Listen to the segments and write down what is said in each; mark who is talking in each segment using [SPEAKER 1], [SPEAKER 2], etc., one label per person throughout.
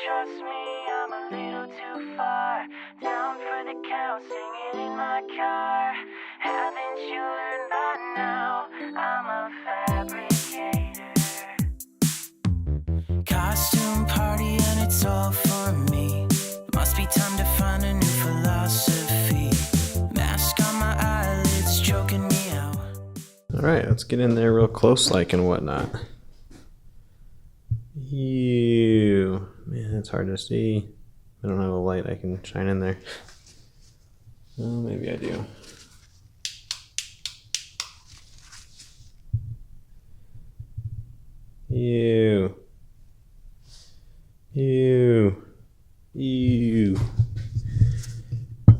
[SPEAKER 1] trust me, I'm a little too far down for the count, singing in my car. Haven't you learned by now? I'm a fabricator. Costume party and it's all for me. Must be time to find a new philosophy. Mask on my eyelids choking me out.
[SPEAKER 2] Alright, let's get in there real close like and whatnot. Ew. Man, it's hard to see. I don't have a light I can shine in there. Oh, maybe I do. Ew. Ew. Ew. I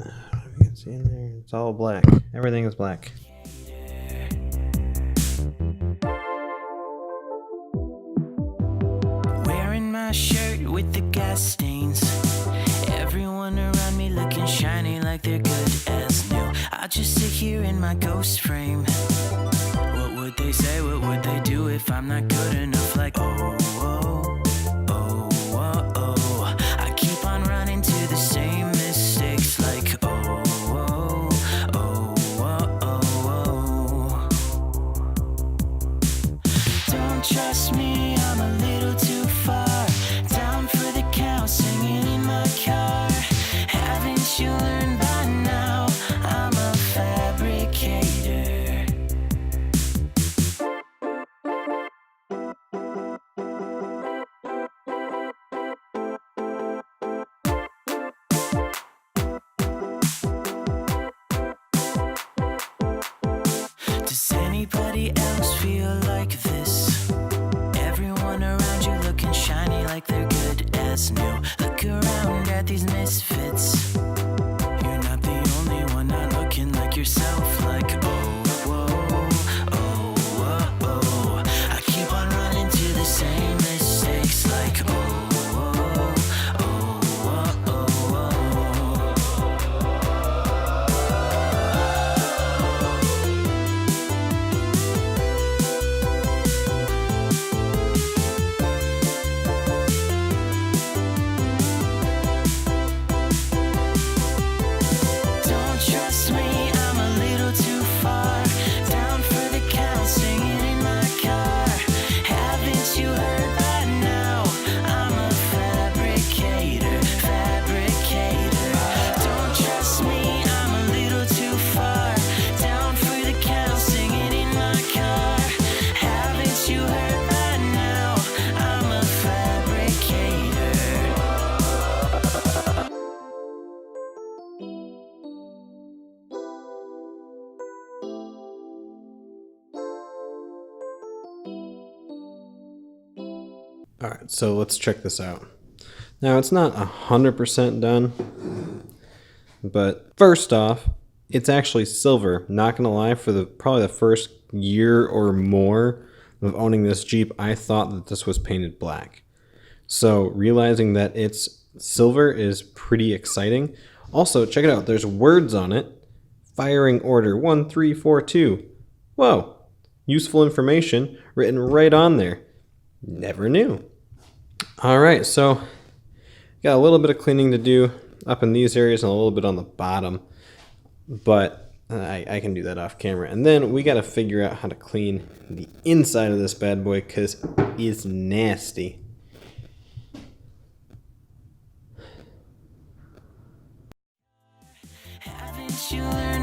[SPEAKER 2] don't know if you can see in there. It's all black. Everything is black.
[SPEAKER 1] Wearing my shirt with the gas stains. Everyone around me looking shiny like they're good as new. I just sit here in my ghost frame. What would they say? What would they do if I'm not good enough? Like, oh, oh, oh, oh, oh. I keep on running to the same mistakes. Like, oh, oh, oh, oh, oh, oh. Don't trust me, I'm a little too far down for the count, singing in my car. Haven't you learned by now? I'm a fabricator. Does anybody else feel like this? Everyone around you looking shiny like they're good as new. Look around at these misfits. You're not the only one not looking like yourself. Like, oh, whoa, oh, oh, oh. I keep on running to the same mistakes. Like, oh, oh, oh, oh, oh, oh. Don't trust me, I'm a little too far down for the count, singing in my car. Haven't you heard by now? I'm a fabricator, fabricator. Don't trust me, I'm a little too far down for the count, singing in my car. Haven't you heard by now? I'm a fabricator.
[SPEAKER 2] Alright, so let's check this out. Now, it's not 100% done, but first off, it's actually silver. Not gonna lie, for probably the first year or more of owning this Jeep, I thought that this was painted black. So realizing that it's silver is pretty exciting. Also, check it out. There's words on it. Firing order 1342. Whoa. Useful information written right on there. Never knew. Alright, so got a little bit of cleaning to do up in these areas and a little bit on the bottom. But I can do that off camera. And then we got to figure out how to clean the inside of this bad boy because it's nasty.
[SPEAKER 1] Haven't you learned